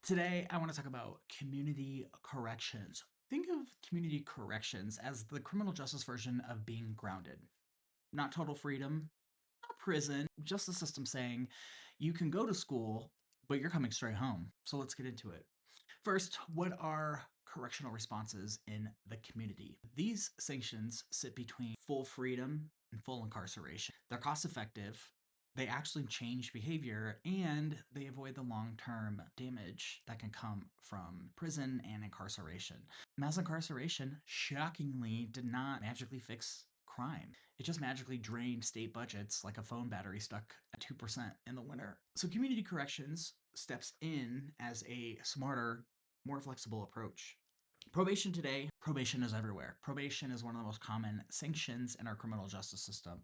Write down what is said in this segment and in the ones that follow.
Today, I want to talk about community corrections. Think of community corrections as the criminal justice version of being grounded. Not total freedom, not prison, just the system saying you can go to school, but you're coming straight home. So let's get into it. First, what are correctional responses in the community? These sanctions sit between full freedom and full incarceration. They're cost effective, they actually change behavior, and they avoid the long term damage that can come from prison and incarceration. Mass incarceration, shockingly, did not magically fix crime. It just magically drained state budgets like a phone battery stuck at 2% in the winter. So, community corrections steps in as a smarter, more flexible approach. Probation today, probation is everywhere. Probation is one of the most common sanctions in our criminal justice system.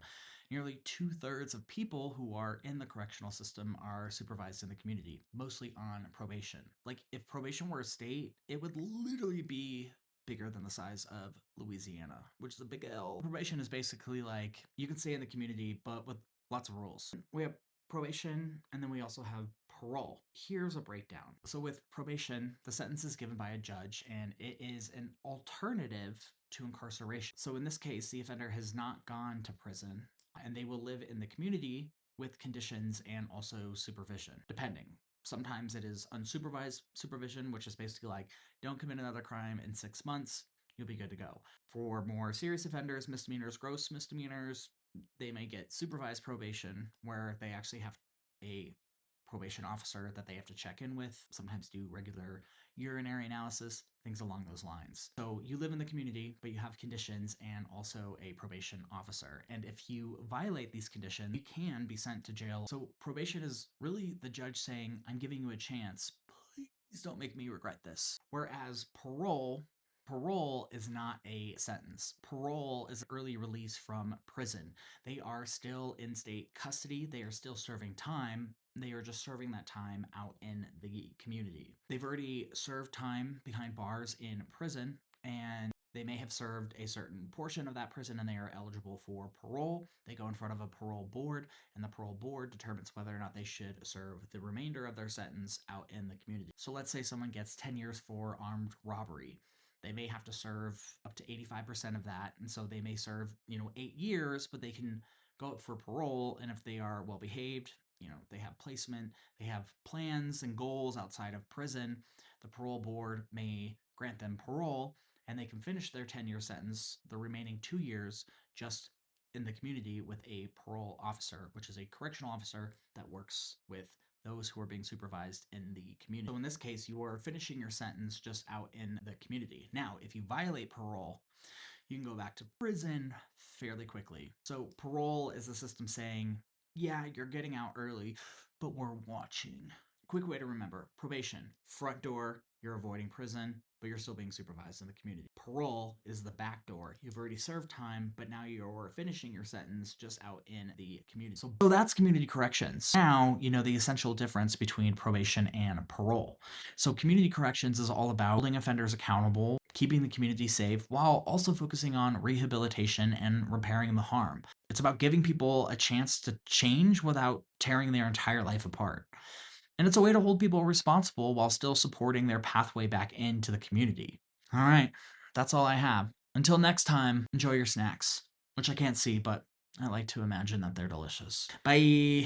Nearly 2/3 of people who are in the correctional system are supervised in the community, mostly on probation. Like, if probation were a state, it would literally be bigger than the size of Louisiana, which is a big L. Probation is basically like you can stay in the community, but with lots of rules. We have probation, and then we also have parole. Here's a breakdown. So, with probation, the sentence is given by a judge, and it is an alternative to incarceration. So, in this case, the offender has not gone to prison, and they will live in the community with conditions and also supervision, depending. Sometimes it is unsupervised supervision, which is basically like, don't commit another crime in 6 months, you'll be good to go. For more serious offenders, misdemeanors, gross misdemeanors, they may get supervised probation where they actually have a probation officer that they have to check in with, sometimes do regular urinary analysis, things along those lines. So you live in the community, but you have conditions and also a probation officer. And if you violate these conditions, you can be sent to jail. So probation is really the judge saying, I'm giving you a chance. Please don't make me regret this. Whereas parole is not a sentence. Parole is early release from prison. They are still in state custody. They are still serving time. They are just serving that time out in the community. They've already served time behind bars in prison, and they may have served a certain portion of that prison and they are eligible for parole. They go in front of a parole board, and the parole board determines whether or not they should serve the remainder of their sentence out in the community. So let's say someone gets 10 years for armed robbery. They may have to serve up to 85% of that, and so they may serve 8 years, but they can go up for parole. And if they are well behaved, they have placement, they have plans and goals outside of prison, the parole board may grant them parole, and they can finish their 10-year sentence the remaining 2 years just in the community with a parole officer, which is a correctional officer that works with those who are being supervised in the community. So in this case, you are finishing your sentence just out in the community. Now, if you violate parole, you can go back to prison fairly quickly. So parole is a system saying, yeah, you're getting out early, but we're watching. Quick way to remember: probation, front door, you're avoiding prison, but you're still being supervised in the community. Parole is the back door. You've already served time, but now you're finishing your sentence just out in the community. So that's community corrections. Now, you know the essential difference between probation and parole. So community corrections is all about holding offenders accountable, keeping the community safe, while also focusing on rehabilitation and repairing the harm. It's about giving people a chance to change without tearing their entire life apart. And it's a way to hold people responsible while still supporting their pathway back into the community. All right, that's all I have. Until next time, enjoy your snacks, which I can't see, but I like to imagine that they're delicious. Bye.